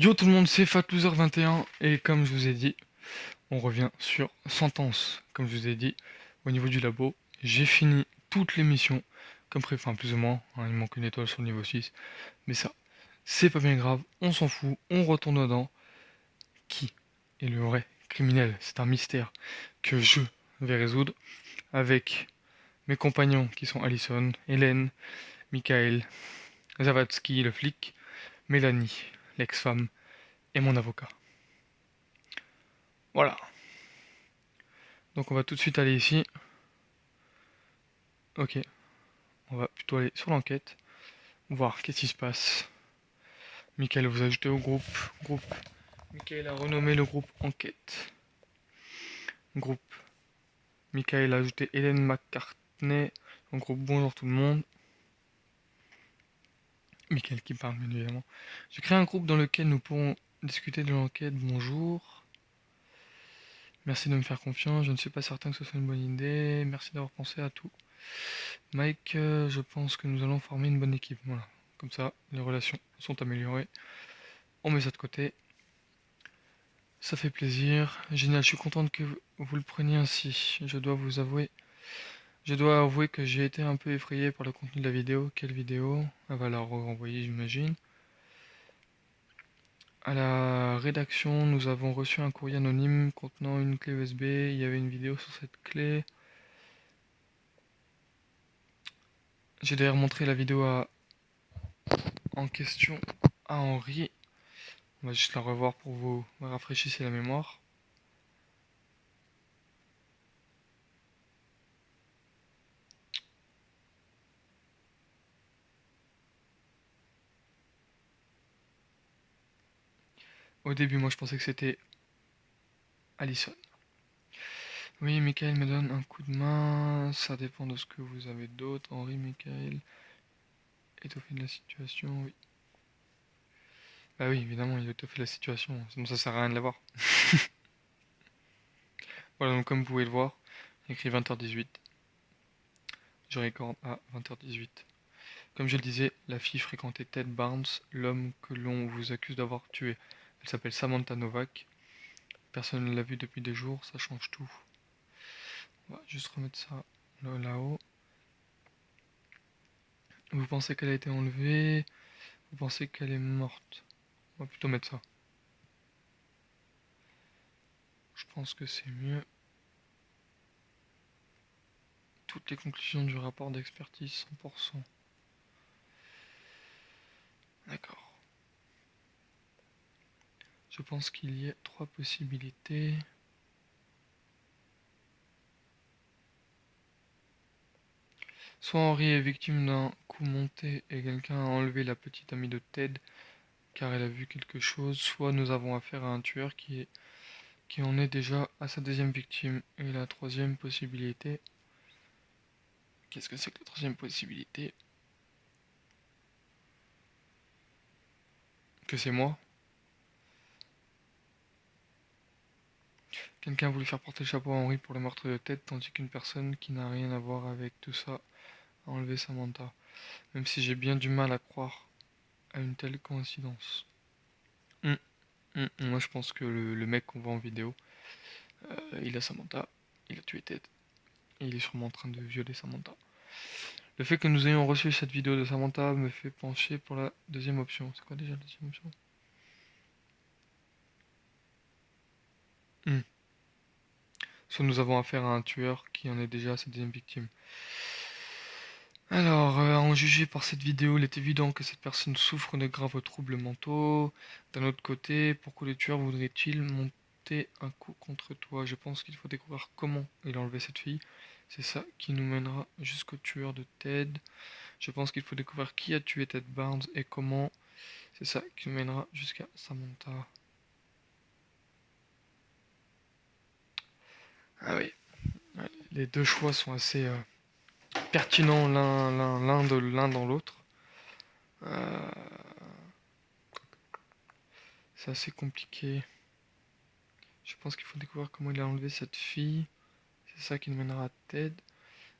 Yo tout le monde, c'est FatLoser21 et comme je vous ai dit, on revient sur Sentence. Comme je vous ai dit, au niveau du labo, j'ai fini toutes les missions, comme prévu, enfin plus ou moins, hein, il manque une étoile sur le niveau 6, mais ça, c'est pas bien grave, on s'en fout, on retourne dedans. Qui est le vrai criminel? C'est un mystère que je vais résoudre avec mes compagnons qui sont Allison, Hélène, Michael, Zavatsky, le flic, Mélanie, l'ex-femme, et mon avocat. Voilà. Donc on va tout de suite aller ici. Ok, on va plutôt aller sur l'enquête, voir qu'est-ce qui se passe. Michael vous ajoutez au groupe. Michael a renommé le groupe enquête. Groupe. Michael a ajouté Hélène McCartney au groupe bonjour tout le monde. Michael qui parle bien évidemment. J'ai créé un groupe dans lequel nous pourrons discuter de l'enquête. Bonjour. Merci de me faire confiance. Je ne suis pas certain que ce soit une bonne idée. Merci d'avoir pensé à tout. Mike, je pense que nous allons former une bonne équipe. Voilà. Comme ça, les relations sont améliorées. On met ça de côté. Ça fait plaisir. Génial, je suis contente que vous le preniez ainsi. Je dois avouer que j'ai été un peu effrayé par le contenu de la vidéo. Quelle vidéo? Elle va la renvoyer, j'imagine. À la rédaction, nous avons reçu un courrier anonyme contenant une clé USB. Il y avait une vidéo sur cette clé. J'ai d'ailleurs montré la vidéo en question à Henri. On va juste la revoir pour vous rafraîchir la mémoire. Au début, moi je pensais que c'était Allison. Oui, Michael me donne un coup de main. Ça dépend de ce que vous avez d'autre. Henri, Michael, étoffer de la situation, oui. Bah oui, évidemment, il étoffe la situation. Sinon, ça sert à rien de l'avoir. Voilà, donc comme vous pouvez le voir, il écrit 20h18. Je recorde à 20h18. Comme je le disais, la fille fréquentait Ted Barnes, l'homme que l'on vous accuse d'avoir tué. Elle s'appelle Samantha Novak. Personne ne l'a vue depuis des jours, ça change tout. On va juste remettre ça là-haut. Vous pensez qu'elle a été enlevée? Vous pensez qu'elle est morte? On va plutôt mettre ça. Je pense que c'est mieux. Toutes les conclusions du rapport d'expertise 100%. D'accord. Je pense qu'il y a trois possibilités. Soit Henri est victime d'un coup monté et quelqu'un a enlevé la petite amie de Ted car elle a vu quelque chose, soit nous avons affaire à un tueur qui en est déjà à sa deuxième victime. Et la troisième possibilité... Qu'est-ce que c'est que la troisième possibilité? Que c'est moi? Quelqu'un a voulu faire porter le chapeau à Henri pour le meurtre de Ted, tandis qu'une personne qui n'a rien à voir avec tout ça a enlevé Samantha. Même si j'ai bien du mal à croire à une telle coïncidence. Moi je pense que le mec qu'on voit en vidéo, il a Samantha, il a tué Ted, et il est sûrement en train de violer Samantha. Le fait que nous ayons reçu cette vidéo de Samantha me fait pencher pour la deuxième option. C'est quoi déjà la deuxième option? Hmm. Soit nous avons affaire à un tueur qui en est déjà à sa deuxième victime. Alors, à en juger par cette vidéo, il est évident que cette personne souffre de graves troubles mentaux. D'un autre côté, pourquoi le tueur voudrait-il monter un coup contre toi? Je pense qu'il faut découvrir comment il a enlevé cette fille. C'est ça qui nous mènera jusqu'au tueur de Ted. Je pense qu'il faut découvrir qui a tué Ted Barnes et comment. C'est ça qui nous mènera jusqu'à Samantha. Ah oui, ouais, les deux choix sont assez pertinents l'un dans l'autre. Euh, c'est assez compliqué. Je pense qu'il faut découvrir comment il a enlevé cette fille. C'est ça qui nous mènera à Ted.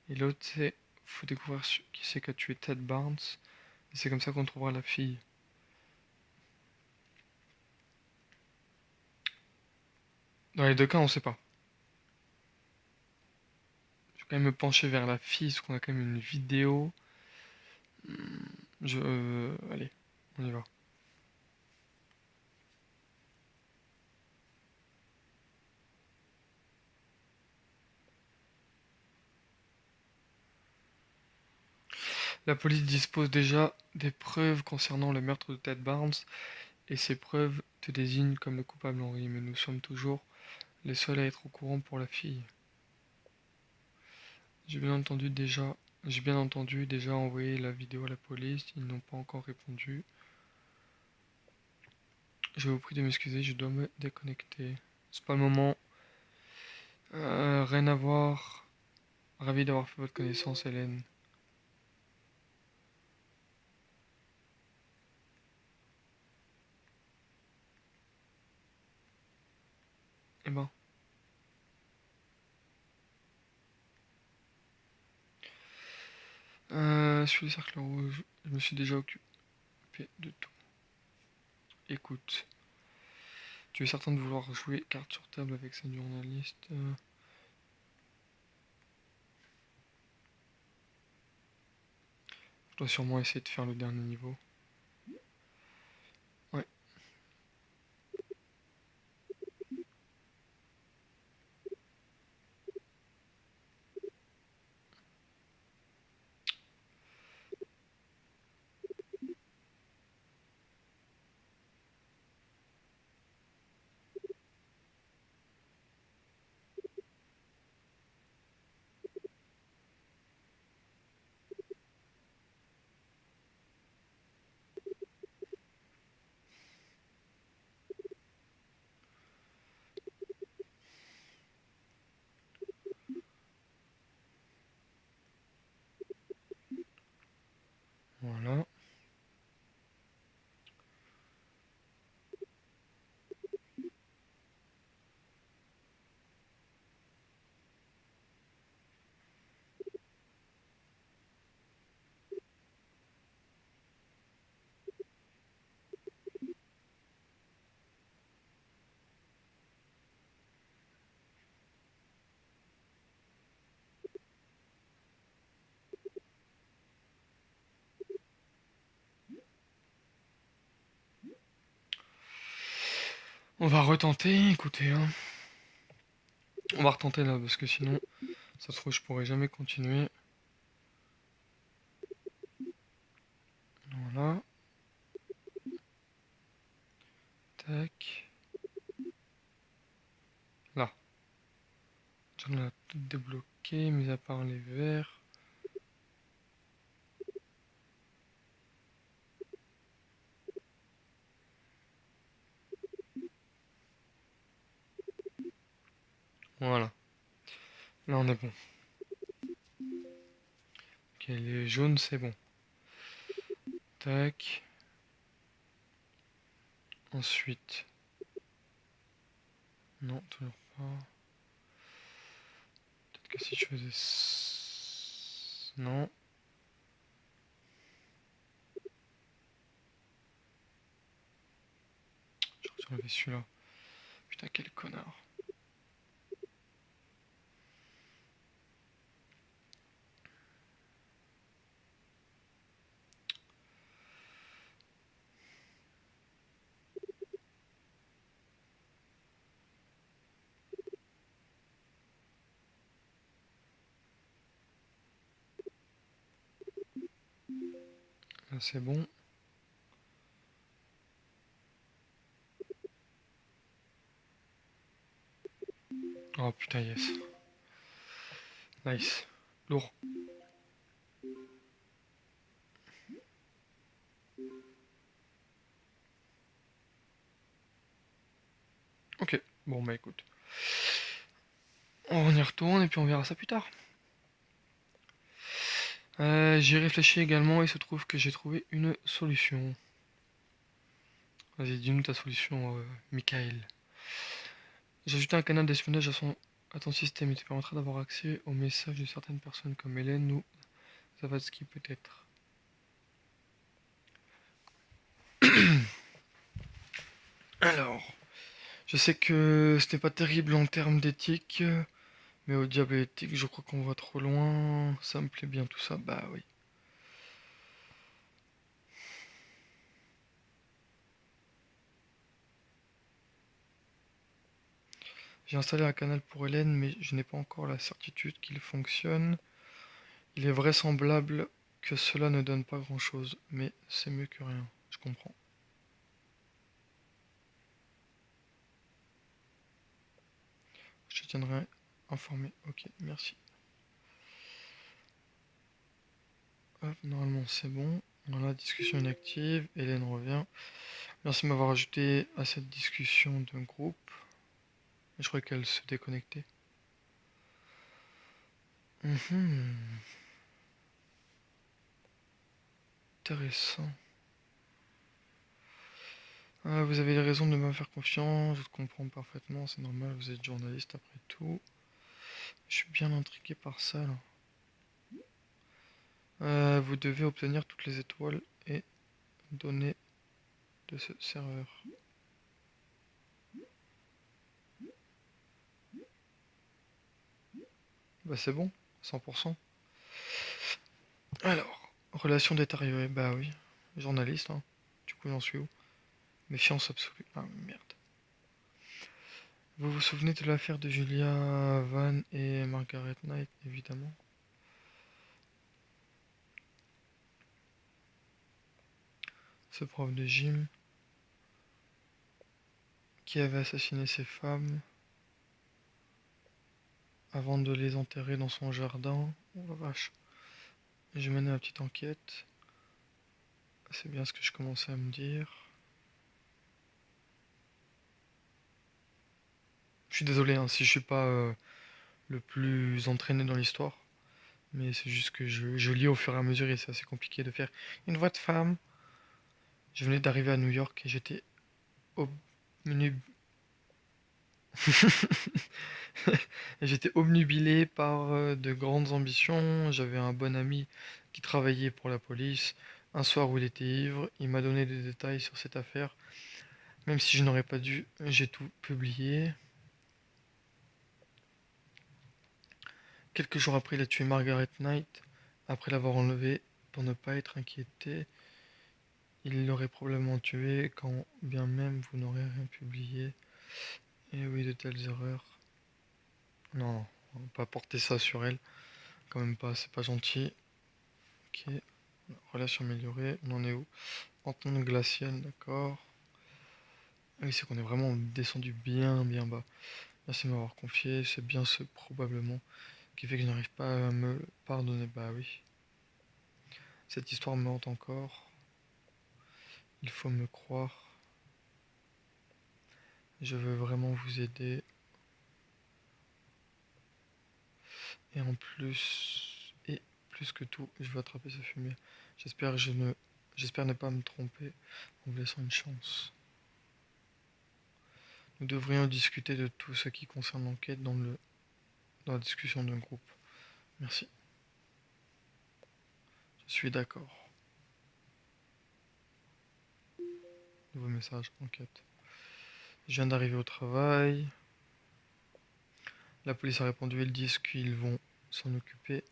Et l'autre, c'est faut découvrir qui c'est qui a tué Ted Barnes. Et c'est comme ça qu'on trouvera la fille. Dans les deux cas, on sait pas. Je vais quand même me pencher vers la fille, parce qu'on a quand même une vidéo. Allez, on y va. La police dispose déjà des preuves concernant le meurtre de Ted Barnes, et ces preuves te désignent comme le coupable, Henry, mais nous sommes toujours les seuls à être au courant pour la fille. J'ai bien entendu déjà envoyé la vidéo à la police, ils n'ont pas encore répondu. Je vous prie de m'excuser, je dois me déconnecter. C'est pas le moment. Rien à voir. Ravi d'avoir fait votre connaissance, Hélène. Eh ben. Sur les cercles rouges, je me suis déjà occupé de tout. Écoute, tu es certain de vouloir jouer carte sur table avec cette journaliste Je dois sûrement essayer de faire le dernier niveau. Ouais. Voilà. On va retenter, écoutez, hein. On va retenter là, parce que sinon, ça se trouve, je pourrais jamais continuer. Voilà. Tac. Là. On a tout débloqué, mis à part les verts. Voilà. Là, on est bon. Ok, les jaunes, c'est bon. Tac. Ensuite. Non, toujours pas. Peut-être que si je faisais... Non. Je relevais celui-là. Putain, quel connard. Là, c'est bon. Oh putain, yes. Nice. Lourd. Ok. Bon, bah écoute. On y retourne et puis on verra ça plus tard. J'y réfléchis également et il se trouve que j'ai trouvé une solution. Vas-y, dis-nous ta solution, Michael. J'ai ajouté un canal d'espionnage à ton système. Il te permettra d'avoir accès aux messages de certaines personnes comme Hélène ou Zavatsky peut-être. Alors, Je sais que ce n'est pas terrible en termes d'éthique, mais au diable éthique, je crois qu'on va trop loin. Ça me plaît bien tout ça, bah oui. J'ai installé un canal pour Hélène, mais je n'ai pas encore la certitude qu'il fonctionne. Il est vraisemblable que cela ne donne pas grand-chose, mais c'est mieux que rien, je comprends. Je te tiendrai informé. Ok, merci. Hop, normalement c'est bon. Voilà, discussion inactive. Hélène revient. Merci de m'avoir ajouté à cette discussion d'un groupe. Je croyais qu'elle se déconnectait. Intéressant. Ah, vous avez raison de me faire confiance, je te comprends parfaitement, c'est normal, vous êtes journaliste après tout. Je suis bien intrigué par ça là. Vous devez obtenir toutes les étoiles et données de ce serveur. Bah c'est bon, 100%. Alors, relation détériorée, bah oui. Journaliste, hein. Du coup j'en suis où? Méfiance absolue. Ah merde. Vous vous souvenez de l'affaire de Julia Van et Margaret Knight, évidemment. Ce prof de gym qui avait assassiné ses femmes avant de les enterrer dans son jardin. Oh la vache. J'ai mené ma petite enquête. C'est bien ce que je commençais à me dire. Je suis désolé hein, si je suis pas le plus entraîné dans l'histoire. Mais c'est juste que je lis au fur et à mesure et c'est assez compliqué de faire une voix de femme. Je venais d'arriver à New York et j'étais obnu... j'étais obnubilé par de grandes ambitions. J'avais un bon ami qui travaillait pour la police. Un soir où il était ivre, il m'a donné des détails sur cette affaire. Même si je n'aurais pas dû, j'ai tout publié. Quelques jours après, il a tué Margaret Knight. Après l'avoir enlevée pour ne pas être inquiété, il l'aurait probablement tuée quand bien même vous n'aurez rien publié. Et oui, de telles erreurs. Non, on va pas porter ça sur elle. Quand même pas, c'est pas gentil. Ok, relation améliorée, on en est où? Pantone glacial, d'accord. Ah oui, c'est qu'on est vraiment descendu bien bas. Merci de m'avoir confié, c'est bien ce probablement qui fait que je n'arrive pas à me pardonner. Bah oui, cette histoire me hante encore. Il faut me croire. Je veux vraiment vous aider. Et en plus, et plus que tout, je veux attraper ce fumier. J'espère ne pas me tromper en vous laissant une chance. Nous devrions discuter de tout ce qui concerne l'enquête dans la discussion d'un groupe. Merci. Je suis d'accord. Nouveau message, enquête. Je viens d'arriver au travail. La police a répondu, ils disent qu'ils vont s'en occuper.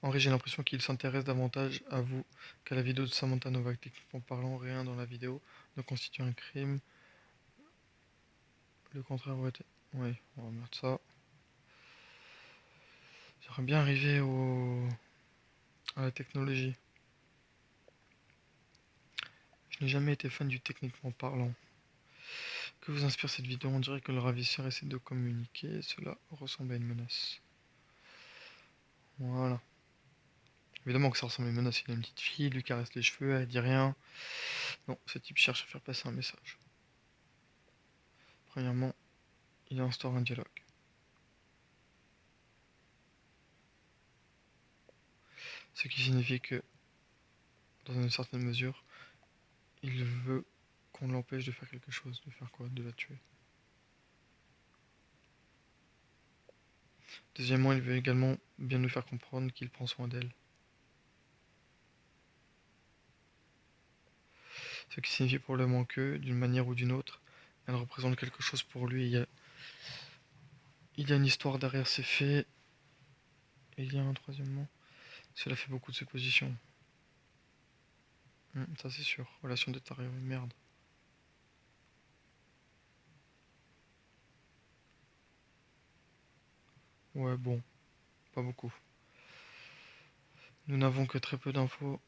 Henri, j'ai l'impression qu'il s'intéresse davantage à vous qu'à la vidéo de Samantha Novak. Techniquement parlant, rien dans la vidéo ne constitue un crime. Le contraire aurait été... Oui, on va mettre ça. J'aimerais bien arriver à la technologie. Je n'ai jamais été fan du techniquement parlant. Que vous inspire cette vidéo? On dirait que le ravisseur essaie de communiquer. Cela ressemble à une menace. Voilà. Évidemment que ça ressemble à une menace. Il a une petite fille, il lui caresse les cheveux, elle dit rien. Non, ce type cherche à faire passer un message. Premièrement, il instaure un dialogue. Ce qui signifie que, dans une certaine mesure, il veut qu'on l'empêche de faire quelque chose. De faire quoi? De la tuer. Deuxièmement, il veut également bien nous faire comprendre qu'il prend soin d'elle. Ce qui signifie probablement que, d'une manière ou d'une autre, elle représente quelque chose pour lui. Il y a une histoire derrière ces faits, et il y a un troisièmement. Cela fait beaucoup de suppositions. Ça c'est sûr. Relation de taré, oui, merde. Ouais, bon, pas beaucoup. Nous n'avons que très peu d'infos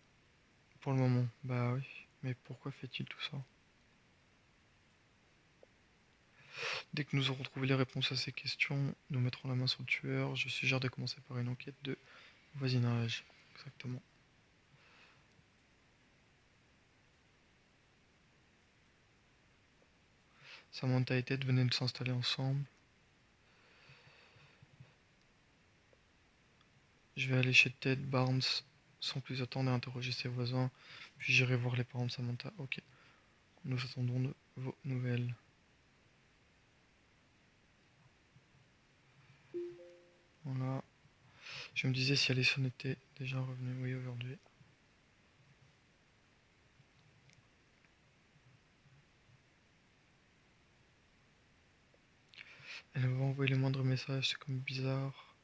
pour le moment. Bah oui, mais pourquoi fait-il tout ça? Dès que nous aurons trouvé les réponses à ces questions, nous mettrons la main sur le tueur. Je suggère de commencer par une enquête de voisinage. Exactement. Samantha et Ted venaient de s'installer ensemble. Je vais aller chez Ted Barnes sans plus attendre et interroger ses voisins. Puis j'irai voir les parents de Samantha. Ok. Nous attendons de vos nouvelles. Voilà. Je me disais si Alison était déjà revenue. Oui, aujourd'hui. Elle m'a envoyé le moindre message, c'est comme bizarre.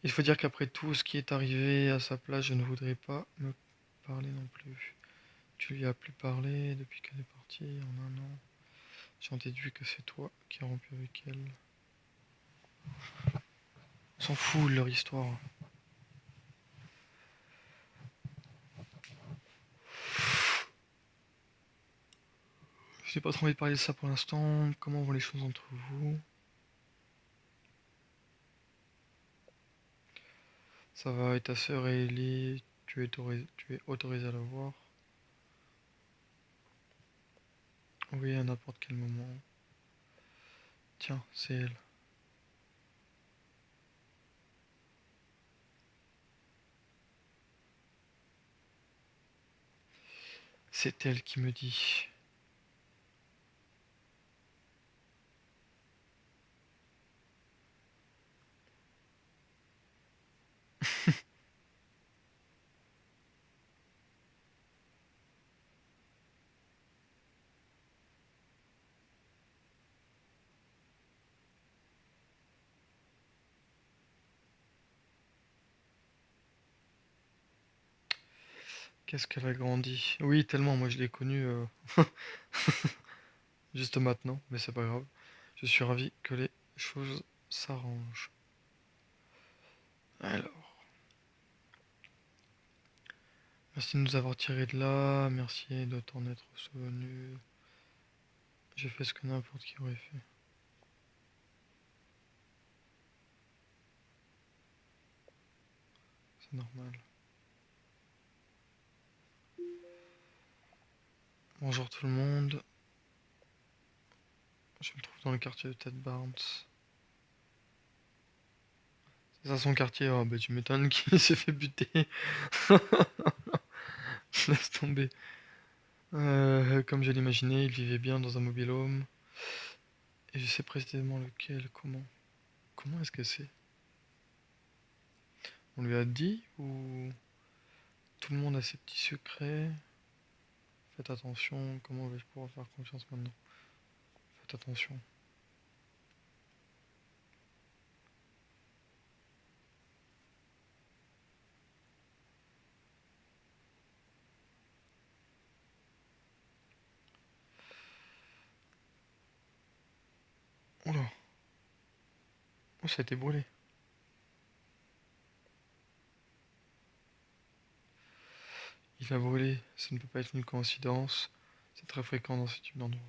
Il faut dire qu'après tout ce qui est arrivé à sa place, je ne voudrais pas me parler non plus. Tu lui as plus parlé depuis qu'elle est partie en un an. J'en déduis que c'est toi qui as rompu avec elle. On s'en fout de leur histoire. J'ai pas trop envie de parler de ça pour l'instant. Comment vont les choses entre vous? Ça va, et ta sœur Ellie, tu es autorisé à la voir? Oui, à n'importe quel moment. Tiens, c'est elle. C'est elle qui me dit. Qu'est-ce qu'elle a grandi? Oui, tellement, moi je l'ai connue juste maintenant, mais c'est pas grave. Je suis ravi que les choses s'arrangent. Alors, merci de nous avoir tirés de là, merci de t'en être souvenu. J'ai fait ce que n'importe qui aurait fait. C'est normal. Bonjour tout le monde. Je me trouve dans le quartier de Ted Barnes. C'est ça son quartier? Oh bah tu m'étonnes qu'il s'est fait buter. Laisse tomber. Comme je l'imaginais, il vivait bien dans un mobil-home. Et je sais précisément lequel, comment. Comment est-ce que c'est? On lui a dit ou tout le monde a ses petits secrets? Faites attention, comment vais-je pouvoir faire confiance maintenant? Faites attention. Oula, oh ça a été brûlé. Il a brûlé, ça ne peut pas être une coïncidence. C'est très fréquent dans ce type d'endroit.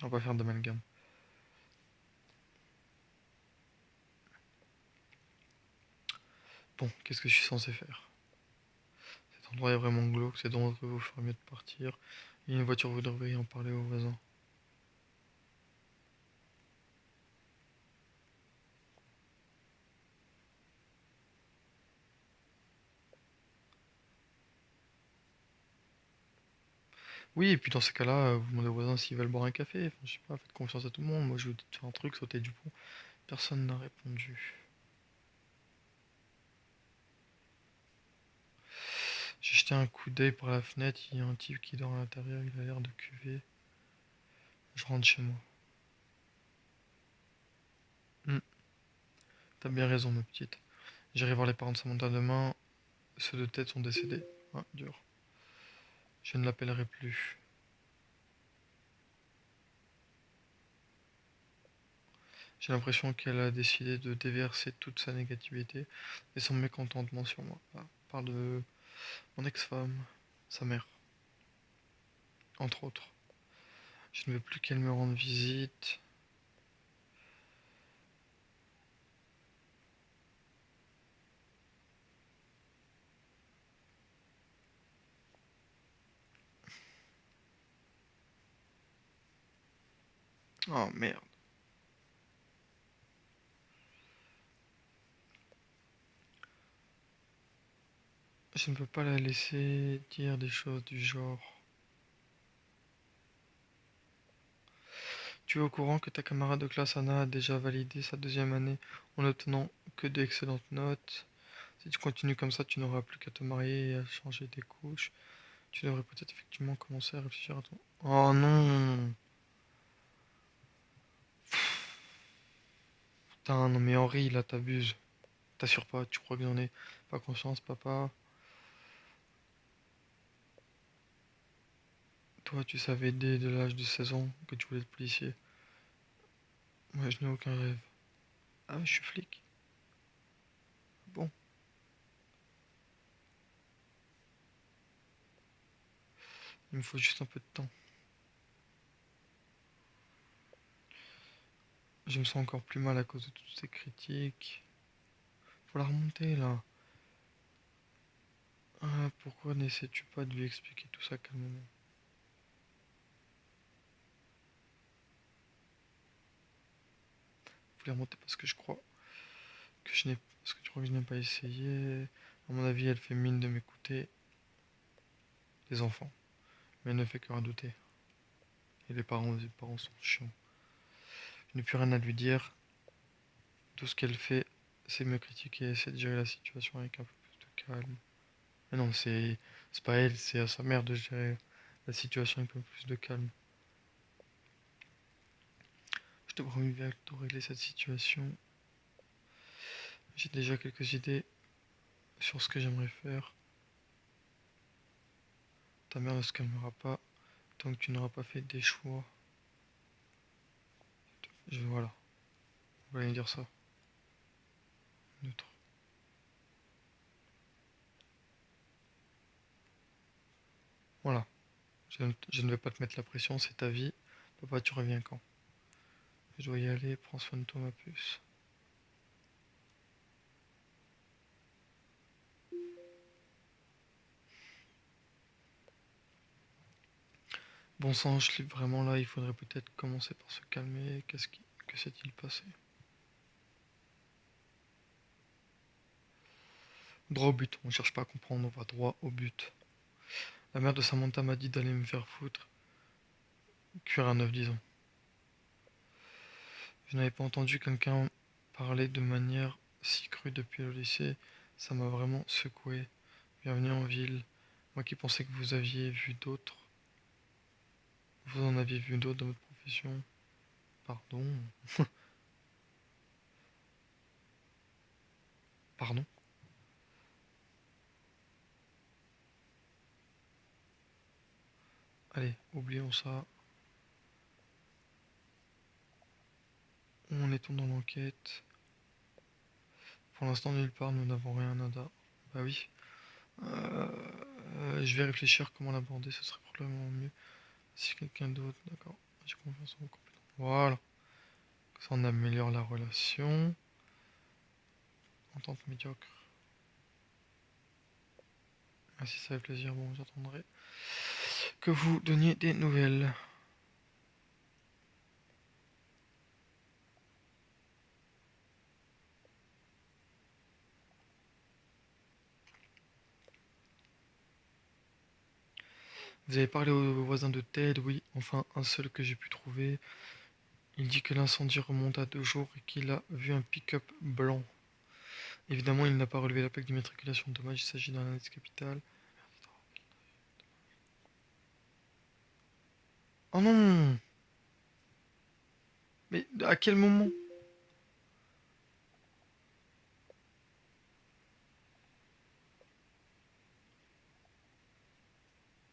On va pas faire d'amalgame. Bon, qu'est-ce que je suis censé faire? Cet endroit est vraiment glauque, c'est dangereux, vous ferez mieux de partir. Il y a une voiture, vous devriez en parler aux voisins. Oui, et puis dans ces cas-là, vous demandez aux voisins s'ils veulent boire un café. Enfin, je sais pas, faites confiance à tout le monde. Moi, je vous dis de faire un truc, sauter du pont. Personne n'a répondu. jeté un coup d'œil par la fenêtre, il y a un type qui dort à l'intérieur, il a l'air de cuver. Je rentre chez moi. Hmm, T'as bien raison, ma petite. J'irai voir les parents de Samantha demain. Ceux de tête sont décédés. Ah, dur. Je ne l'appellerai plus. J'ai l'impression qu'elle a décidé de déverser toute sa négativité et son mécontentement sur moi. Ah, parle de mon ex-femme, sa mère, entre autres. Je ne veux plus qu'elle me rende visite. Oh merde. Je ne peux pas la laisser dire des choses du genre. Tu es au courant que ta camarade de classe Anna a déjà validé sa deuxième année en obtenant que d'excellentes notes. Si tu continues comme ça, tu n'auras plus qu'à te marier et à changer tes couches. Tu devrais peut-être effectivement commencer à réfléchir à ton... Oh non! Putain, non mais Henri, là t'abuses. T'assures pas, tu crois que j'en ai pas conscience, papa? Toi, tu savais dès l'âge de 16 ans que tu voulais être policier. Moi, je n'ai aucun rêve. Ah, je suis flic. Bon, il me faut juste un peu de temps. Je me sens encore plus mal à cause de toutes ces critiques. Faut la remonter là. Ah, pourquoi n'essaies-tu pas de lui expliquer tout ça calmement? Faut la remonter parce que je crois que je n'ai... Parce que tu crois que je n'ai pas essayé. À mon avis, elle fait mine de m'écouter. Les enfants. Mais elle ne fait que redouter. Et les parents sont chiants. Je n'ai plus rien à lui dire. Tout ce qu'elle fait, c'est me critiquer, c'est de gérer la situation avec un peu plus de calme. Mais non, c'est pas elle, c'est à sa mère de gérer la situation avec un peu plus de calme. Je te promets bien de régler cette situation. J'ai déjà quelques idées sur ce que j'aimerais faire. Ta mère ne se calmera pas tant que tu n'auras pas fait des choix. Voilà, vous allez dire ça. Neutre. Voilà, je ne vais pas te mettre la pression, c'est ta vie. Papa, tu reviens quand? Je dois y aller, prends soin de toi, ma puce. Bon sang, je suis vraiment là, il faudrait peut-être commencer par se calmer. Que s'est-il passé? Droit au but, on cherche pas à comprendre, on va droit au but. La mère de Samantha m'a dit d'aller me faire foutre, cuire un œuf, disons. Je n'avais pas entendu quelqu'un parler de manière si crue depuis le lycée, ça m'a vraiment secoué. Bienvenue en ville. Moi qui pensais que vous aviez vu d'autres. Vous en aviez vu d'autres dans votre profession. Pardon. Pardon. Allez, oublions ça. Où en est-on dans l'enquête? Pour l'instant, nulle part, nous n'avons rien nada. Bah oui. Je vais réfléchir comment l'aborder, ce serait probablement mieux. Si quelqu'un d'autre, d'accord. J'ai confiance en vos compétences. Voilà. Ça, on améliore la relation. Entente médiocre. Merci, ça fait plaisir. Bon, j'attendrai que vous donniez des nouvelles. Vous avez parlé aux voisins de Ted, oui, enfin un seul que j'ai pu trouver. Il dit que l'incendie remonte à 2 jours et qu'il a vu un pick-up blanc. Évidemment, il n'a pas relevé la plaque d'immatriculation. Dommage, il s'agit d'un indice capital. Oh non! Mais à quel moment?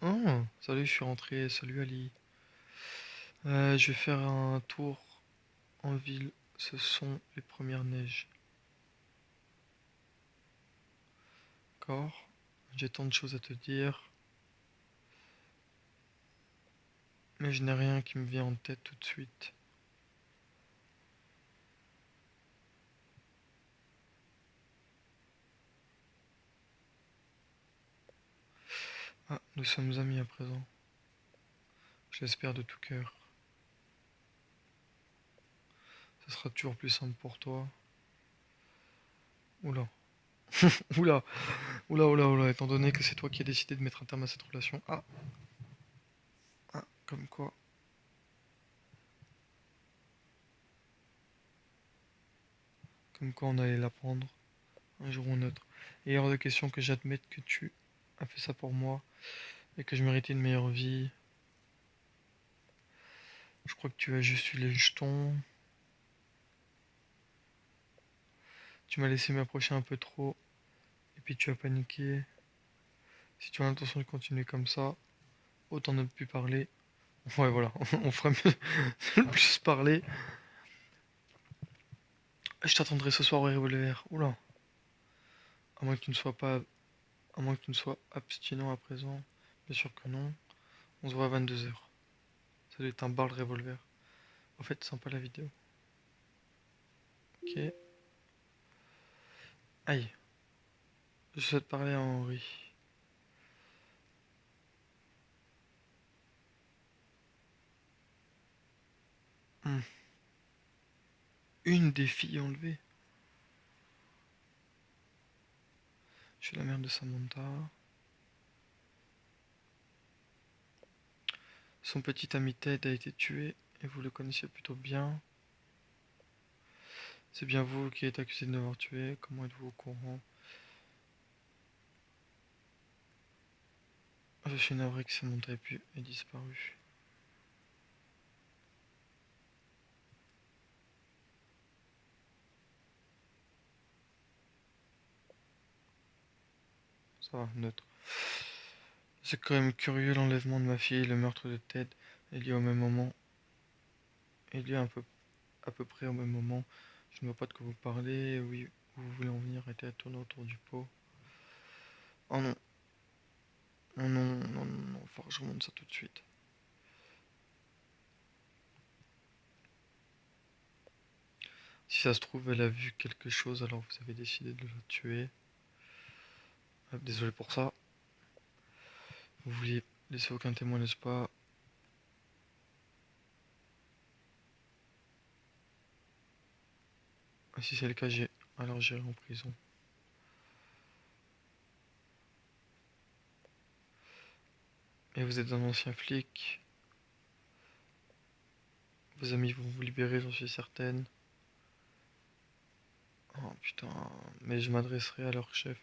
Oh, salut, je suis rentré. Salut Ali. Je vais faire un tour en ville. Ce sont les premières neiges. D'accord? J'ai tant de choses à te dire, mais je n'ai rien qui me vient en tête tout de suite. Ah, nous sommes amis à présent. J'espère de tout cœur. Ce sera toujours plus simple pour toi. Oula. Oula. Oula, oula, oula. Étant donné que c'est toi qui as décidé de mettre un terme à cette relation. Ah. Ah, comme quoi. Comme quoi on allait l'apprendre un jour ou un autre. Et hors de question que j'admette que tu as fait ça pour moi et que je méritais une meilleure vie. Je crois que tu as juste eu les jetons. Tu m'as laissé m'approcher un peu trop. Et puis tu as paniqué. Si tu as l'intention de continuer comme ça, autant ne plus parler. Ouais, voilà, on ferait mieux de ne plus parler. Je t'attendrai ce soir au revolver. Oula. À moins que tu ne sois pas. À moins que tu ne sois abstinent à présent. Bien sûr que non. On se voit à 22 h. Ça doit être un bar le revolver. En fait, sympa la vidéo. Ok. Aïe. Je souhaite parler à Henri. Hmm. Une des filles enlevées. Je suis la mère de Samantha. Son petit ami Ted a été tué et vous le connaissiez plutôt bien. C'est bien vous qui êtes accusé de l'avoir tué. Comment êtes-vous au courant? Je suis navré que Samantha ait disparu. Ça va, neutre. C'est quand même curieux l'enlèvement de ma fille et le meurtre de Ted est lié au même moment. Est lié à peu près au même moment. Je ne vois pas de quoi vous parlez. Oui, où vous voulez en venir, arrêtez à tourner autour du pot. Oh non. Oh non, non, non, non, faut que je remonte ça tout de suite. Si ça se trouve, elle a vu quelque chose, alors vous avez décidé de la tuer. Désolé pour ça. Vous vouliez laisser aucun témoin, n'est-ce pas? Ah, si c'est le cas, alors j'irai en prison. Et vous êtes un ancien flic. Vos amis vont vous libérer, j'en suis certaine. Oh putain, mais je m'adresserai à leur chef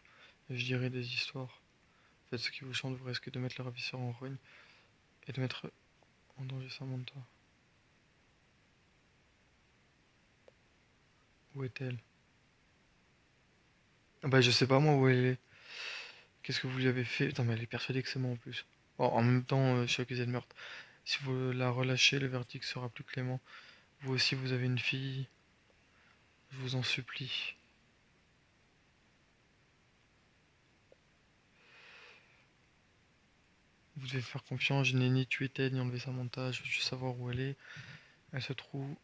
et je dirai des histoires. Faites ce qui vous chante, vous risquez de mettre le ravisseur en rogne et de mettre en danger Samantha. Où est-elle? Ah bah je sais pas moi où elle est. Qu'est-ce que vous lui avez fait? Putain mais elle est persuadée que c'est moi en plus. Bon, en même temps, je suis accusé de meurtre. Si vous la relâchez, le verdict sera plus clément. Vous aussi, vous avez une fille. Je vous en supplie. Vous devez faire confiance. Je n'ai ni tué Ted ni enlevé Samantha. Je veux juste savoir où elle est. Elle se trouve.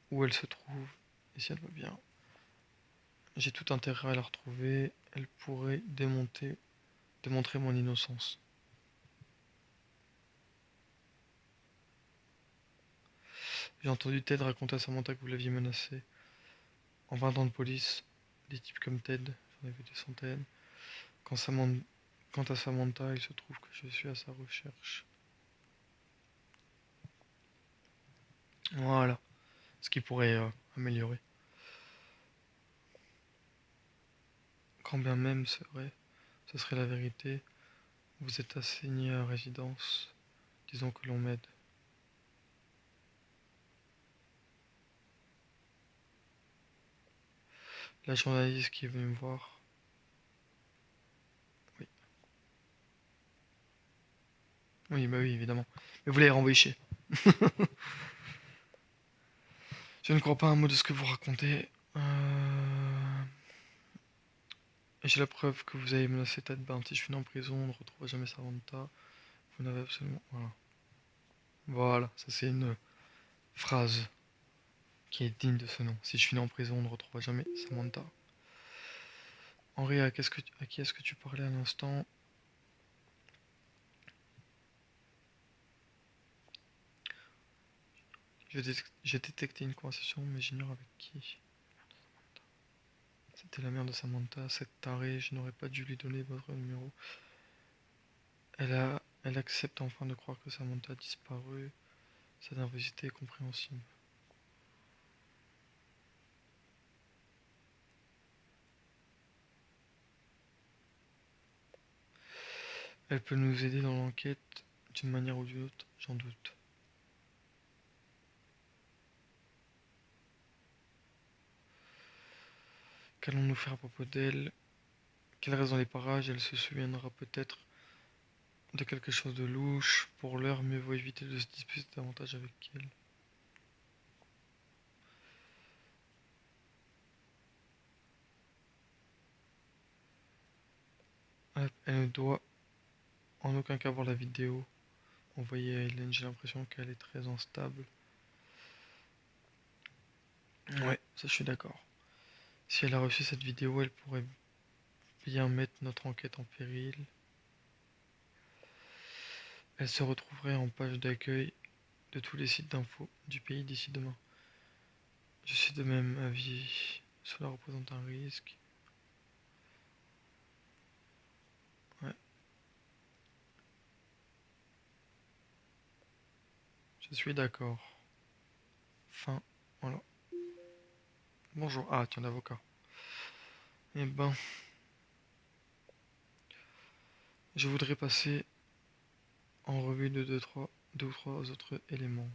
Où elle se trouve. Et si elle va bien. J'ai tout intérêt à la retrouver. Elle pourrait démontrer mon innocence. J'ai entendu Ted raconter à Samantha que vous l'aviez menacé. En 20 ans de police, des types comme Ted, j'en ai vu des centaines. Quand Quant à Samantha, il se trouve que je suis à sa recherche. Voilà. Ce qui pourrait améliorer. Quand bien même c'est vrai, ce serait la vérité. Vous êtes assigné à résidence. Disons que l'on m'aide. La journaliste qui est venue me voir. Oui. Oui, bah oui, évidemment. Mais vous l'avez renvoyé chier. Je ne crois pas un mot de ce que vous racontez. J'ai la preuve que vous avez menacé Ted Barnes. Si je finis en prison, on ne retrouvera jamais Samantha. Vous n'avez absolument... Voilà. Voilà, ça c'est une phrase qui est digne de ce nom. Si je finis en prison, on ne retrouvera jamais Samantha. Henri, à qui est-ce que tu parlais à l'instant? J'ai détecté une conversation, mais j'ignore avec qui. C'était la mère de Samantha, cette tarée, je n'aurais pas dû lui donner votre numéro. Elle accepte enfin de croire que Samantha a disparu. Sa nervosité est compréhensible. Elle peut nous aider dans l'enquête d'une manière ou d'une autre, j'en doute. Qu'allons-nous faire à propos d'elle? Qu'elle reste dans les parages, elle se souviendra peut-être de quelque chose de louche. Pour l'heure, mieux vaut éviter de se disputer davantage avec elle. Elle ne doit en aucun cas voir la vidéo envoyée à Hélène. J'ai l'impression qu'elle est très instable. Ouais, ça je suis d'accord. Si elle a reçu cette vidéo, elle pourrait bien mettre notre enquête en péril. Elle se retrouverait en page d'accueil de tous les sites d'infos du pays d'ici demain. Je suis de même avis. Cela représente un risque. Ouais, je suis d'accord. Fin. Voilà. Bonjour. Ah, tiens, l'avocat. Eh ben, je voudrais passer en revue de deux ou trois autres éléments.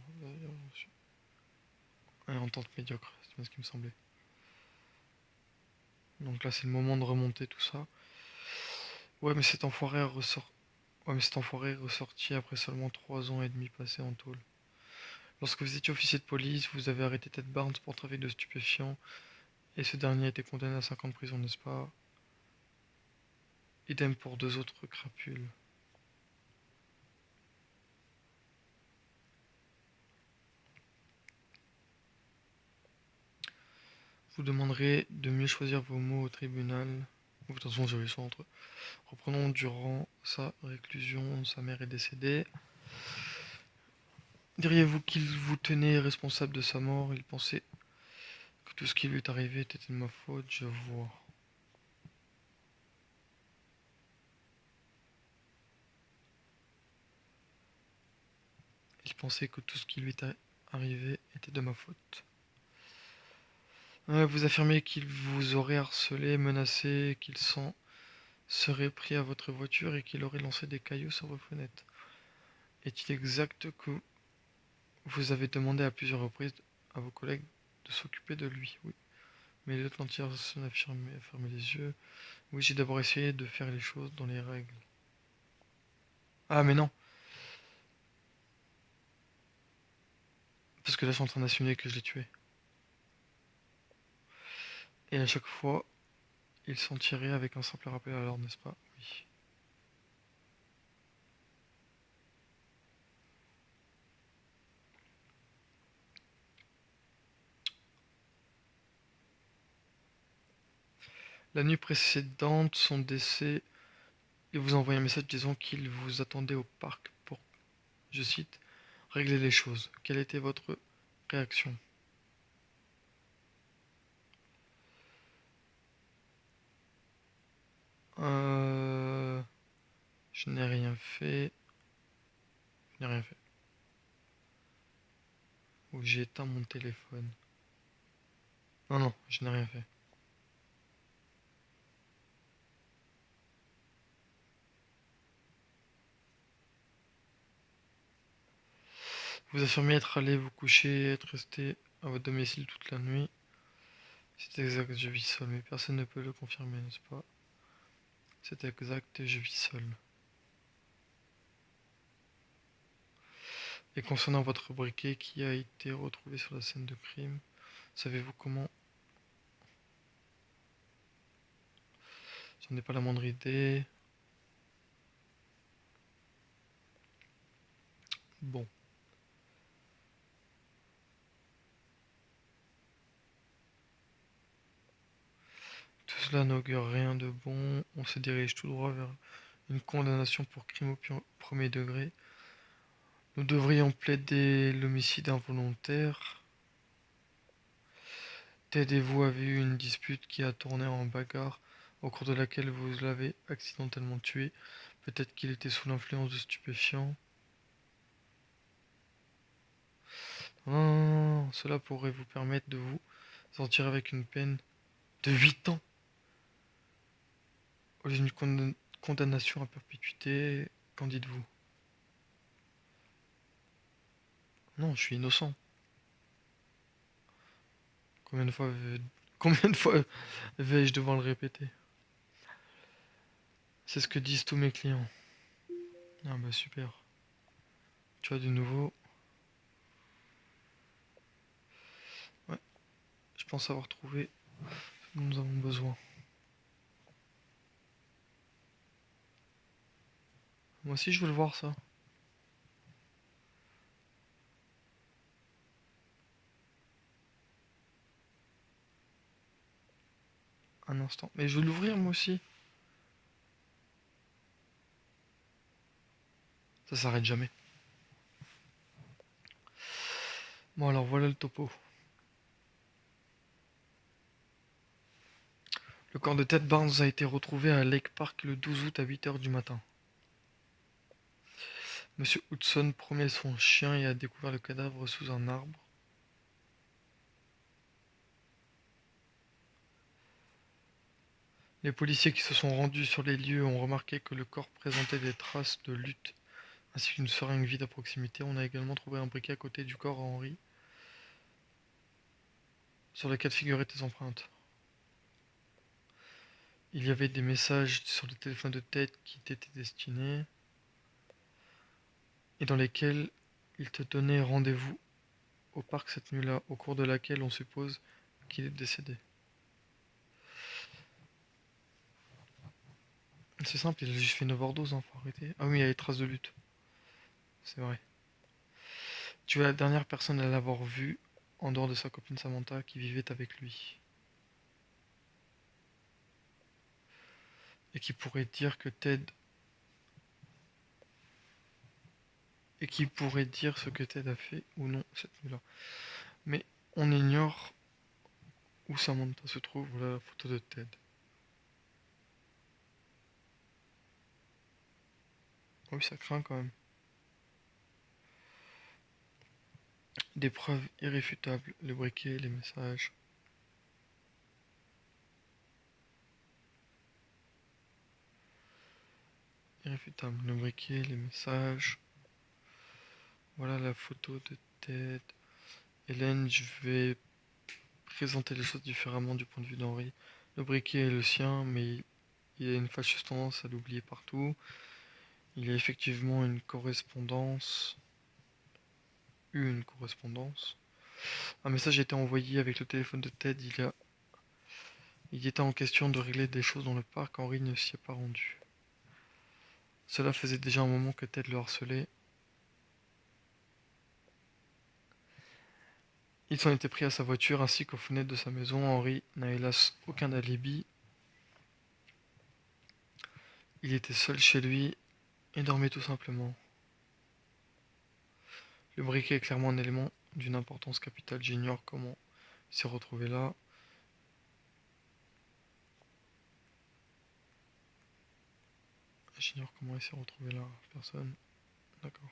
Ouais, entente médiocre, c'est bien ce qui me semblait. Donc là, c'est le moment de remonter tout ça. Ouais, mais cet enfoiré ressort. Ouais, mais cet enfoiré est ressorti après seulement 3 ans et demi passés en tôle. Lorsque vous étiez officier de police, vous avez arrêté Ted Barnes pour trafic de stupéfiants, et ce dernier a été condamné à 5 ans de prison, n'est-ce pas? Idem pour deux autres crapules. Vous demanderez de mieux choisir vos mots au tribunal. De toute façon, j'ai eu ça entre eux. Reprenons durant sa réclusion, sa mère est décédée. Diriez-vous qu'il vous tenait responsable de sa mort? Il pensait que tout ce qui lui est arrivé était de ma faute, je vois. Il pensait que tout ce qui lui est arrivé était de ma faute. Vous affirmez qu'il vous aurait harcelé, menacé, qu'il s'en serait pris à votre voiture et qu'il aurait lancé des cailloux sur vos fenêtres. Est-il exact que vous avez demandé à plusieurs reprises à vos collègues de s'occuper de lui? Oui. Mais le lieutenant Tierson a fermé les yeux. Oui, j'ai d'abord essayé de faire les choses dans les règles. Ah, mais non, parce que là, je suis en train d'assumer que je l'ai tué. Et à chaque fois, il s'en tirait avec un simple rappel à l'ordre, n'est-ce pas? Oui. La nuit précédente, son décès, il vous a envoyé un message disant qu'il vous attendait au parc pour, je cite, régler les choses. Quelle était votre réaction? Euh... Je n'ai rien fait. Je n'ai rien fait. Ou j'ai éteint mon téléphone. Non, non, je n'ai rien fait. Vous affirmez être allé vous coucher et être resté à votre domicile toute la nuit. C'est exact, je vis seul, mais personne ne peut le confirmer, n'est-ce pas? C'est exact, je vis seul. Et concernant votre briquet qui a été retrouvé sur la scène de crime, savez-vous comment? J'en ai pas la moindre idée. Bon. Tout cela n'augure rien de bon. On se dirige tout droit vers une condamnation pour crime au premier degré. Nous devrions plaider l'homicide involontaire. Ted et vous avez eu une dispute qui a tourné en bagarre, au cours de laquelle vous l'avez accidentellement tué. Peut-être qu'il était sous l'influence de stupéfiants. Cela pourrait vous permettre de vous sortir avec une peine de 8 ans au lieu d'une condamnation à perpétuité. Qu'en dites-vous? Non, je suis innocent. Combien de fois, combien de fois vais-je devoir le répéter? C'est ce que disent tous mes clients. Ah bah super. Tu as du nouveau. Ouais, je pense avoir trouvé ce dont nous avons besoin. Moi aussi je veux le voir ça. Un instant. Mais je veux l'ouvrir moi aussi. Ça s'arrête jamais. Bon alors voilà le topo. Le corps de Ted Barnes a été retrouvé à Lake Park le 12 août à 8 heures du matin. Monsieur Hudson promenait son chien et a découvert le cadavre sous un arbre. Les policiers qui se sont rendus sur les lieux ont remarqué que le corps présentait des traces de lutte ainsi qu'une seringue vide à proximité. On a également trouvé un briquet à côté du corps à Henry, sur lequel figuraient des empreintes. Il y avait des messages sur le téléphone de Ted qui t'étaient destinés et dans lesquels il te donnait rendez-vous au parc cette nuit-là, au cours de laquelle on suppose qu'il est décédé. C'est simple, il a juste fait une overdose, hein, faut arrêter. Ah oui, il y a les traces de lutte. C'est vrai. Tu es la dernière personne à l'avoir vu, en dehors de sa copine Samantha, qui vivait avec lui. Et qui pourrait dire que Ted... Et qui pourrait dire ce que Ted a fait ou non cette nuit-là. Mais on ignore où Samantha se trouve. Voilà la photo de Ted. Ah oui, ça craint quand même. Des preuves irréfutables, le briquet, les messages. Irréfutable, le briquet, les messages. Voilà la photo de Ted. Hélène, je vais présenter les choses différemment du point de vue d'Henri. Le briquet est le sien, mais il a une fâcheuse tendance à l'oublier partout. Il y a effectivement une correspondance. Une correspondance. Un message a été envoyé avec le téléphone de Ted. Il était en question de régler des choses dans le parc. Henri ne s'y est pas rendu. Cela faisait déjà un moment que Ted le harcelait. Il s'en était pris à sa voiture ainsi qu'aux fenêtres de sa maison. Henri n'a hélas aucun alibi. Il était seul chez lui et dormait tout simplement. Le briquet est clairement un élément d'une importance capitale. J'ignore comment il s'est retrouvé là. J'ignore comment il s'est retrouvé là. Personne. D'accord.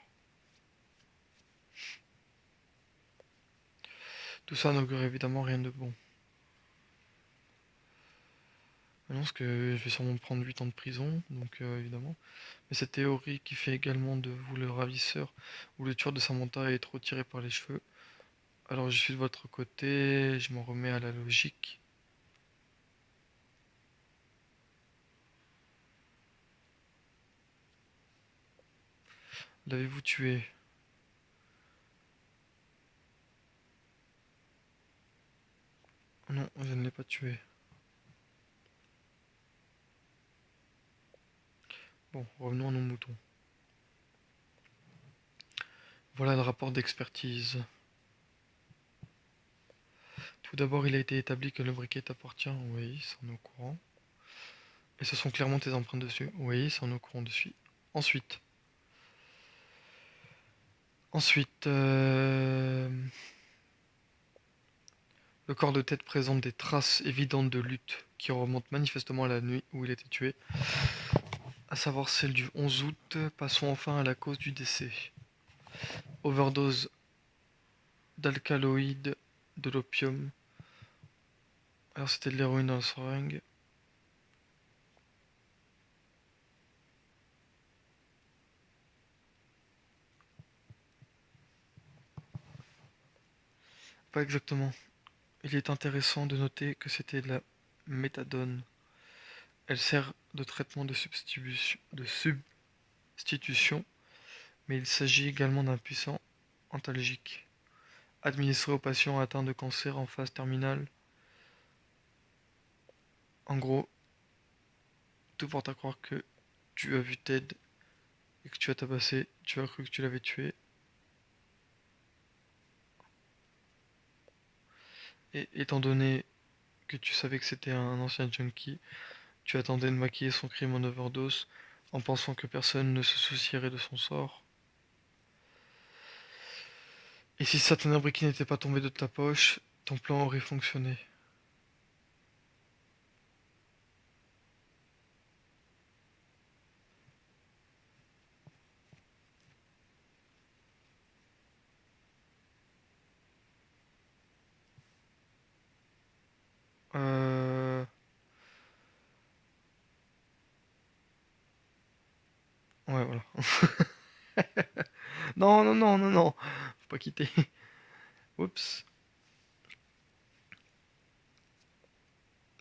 Tout ça n'augure évidemment rien de bon. Annonce que je vais sûrement prendre 8 ans de prison, donc évidemment. Mais cette théorie qui fait également de vous le ravisseur ou le tueur de Samantha est trop tiré par les cheveux. Alors je suis de votre côté, je m'en remets à la logique. L'avez-vous tué? Non, je ne l'ai pas tué. Bon, revenons à nos moutons. Voilà le rapport d'expertise. Tout d'abord, il a été établi que le briquet t'appartient. Oui, ça on est au courant. Et ce sont clairement tes empreintes dessus. Oui, ça on est au courant dessus. Ensuite. Ensuite, le corps de tête présente des traces évidentes de lutte qui remontent manifestement à la nuit où il a été tué, à savoir celle du 11 août. Passons enfin à la cause du décès. Overdose d'alcaloïdes, de l'opium. Alors c'était de l'héroïne dans la seringue. Pas exactement. Il est intéressant de noter que c'était de la méthadone. Elle sert de traitement de substitution, mais il s'agit également d'un puissant antalgique. Administré aux patients atteints de cancer en phase terminale. En gros, tout porte à croire que tu as vu Ted et que tu as tabassé, tu as cru que tu l'avais tué. Et étant donné que tu savais que c'était un ancien junkie, tu attendais de maquiller son crime en overdose en pensant que personne ne se soucierait de son sort. Et si certains abris n'était pas tombé de ta poche, ton plan aurait fonctionné. Euh... Ouais, voilà. Non, non, non, non, non. Faut pas quitter. Oups.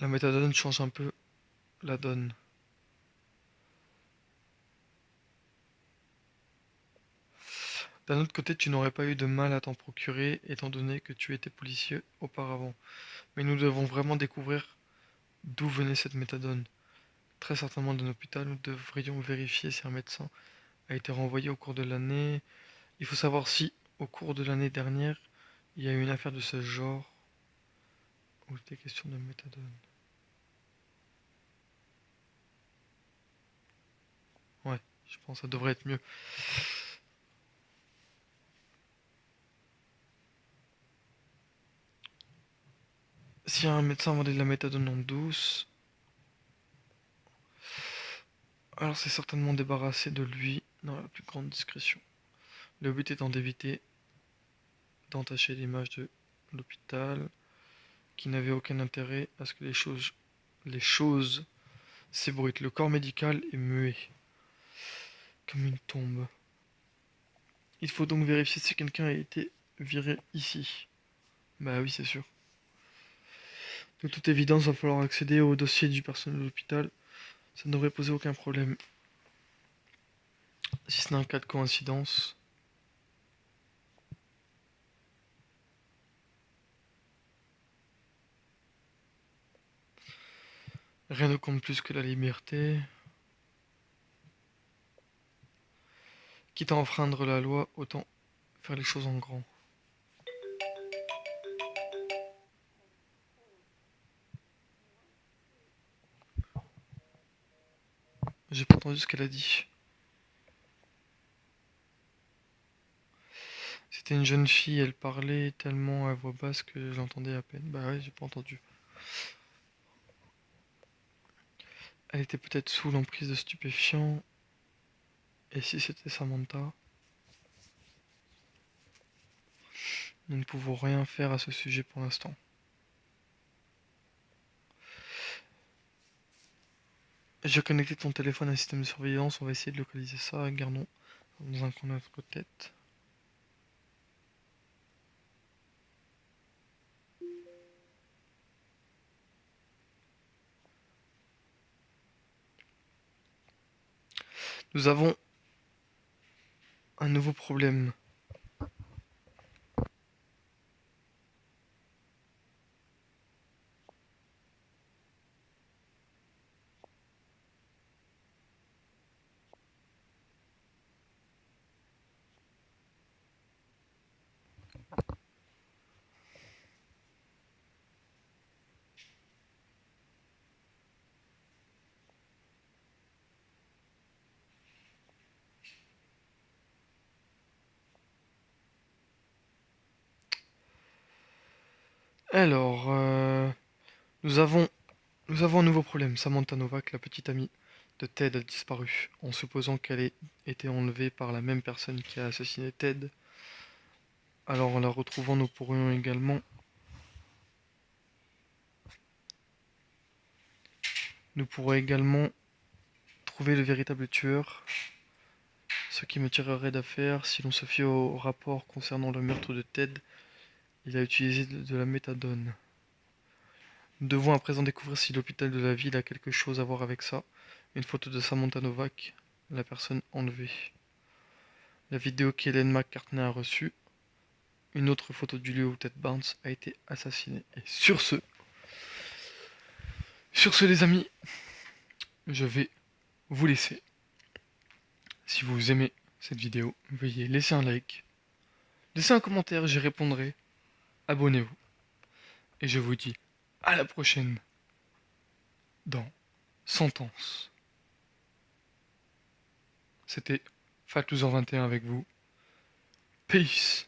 La méthadone change un peu la donne. D'un autre côté, tu n'aurais pas eu de mal à t'en procurer, étant donné que tu étais policier auparavant. Mais nous devons vraiment découvrir d'où venait cette méthadone. Très certainement d'un hôpital, nous devrions vérifier si un médecin a été renvoyé au cours de l'année. Il faut savoir si, au cours de l'année dernière, il y a eu une affaire de ce genre, où il était question de méthadone. Ouais, je pense que ça devrait être mieux. Si un médecin vendait de la méthadone en douce, alors c'est certainement débarrassé de lui dans la plus grande discrétion. Le but étant d'éviter d'entacher l'image de l'hôpital, qui n'avait aucun intérêt à ce que les choses s'ébruitent. Le corps médical est muet, comme une tombe. Il faut donc vérifier si quelqu'un a été viré ici. Bah oui, c'est sûr. De toute évidence, il va falloir accéder au dossier du personnel de l'hôpital. Ça ne devrait poser aucun problème. Si ce n'est un cas de coïncidence. Rien ne compte plus que la liberté. Quitte à enfreindre la loi, autant faire les choses en grand. J'ai pas entendu ce qu'elle a dit. C'était une jeune fille, elle parlait tellement à voix basse que je l'entendais à peine. Bah ouais, j'ai pas entendu. Elle était peut-être sous l'emprise de stupéfiants. Et si c'était Samantha? Nous ne pouvons rien faire à ce sujet pour l'instant. J'ai connecté ton téléphone à un système de surveillance, on va essayer de localiser ça. Gardons dans un coin de notre tête. Nous avons un nouveau problème. Alors, nous avons, nous avons un nouveau problème. Samantha Novak, la petite amie de Ted, a disparu, en supposant qu'elle ait été enlevée par la même personne qui a assassiné Ted. Alors, en la retrouvant, nous pourrons également trouver le véritable tueur. Ce qui me tirerait d'affaire, si l'on se fie au rapport concernant le meurtre de Ted, il a utilisé de la méthadone. Nous devons à présent découvrir si l'hôpital de la ville a quelque chose à voir avec ça. Une photo de Samantha Novak, la personne enlevée. La vidéo qu'Hélène McCartney a reçue. Une autre photo du lieu où Ted Barnes a été assassiné. Et sur ce les amis, je vais vous laisser. Si vous aimez cette vidéo, veuillez laisser un like, laissez un commentaire, j'y répondrai. Abonnez-vous. Et je vous dis à la prochaine dans Sentence. C'était Fatouzor21 avec vous. Peace.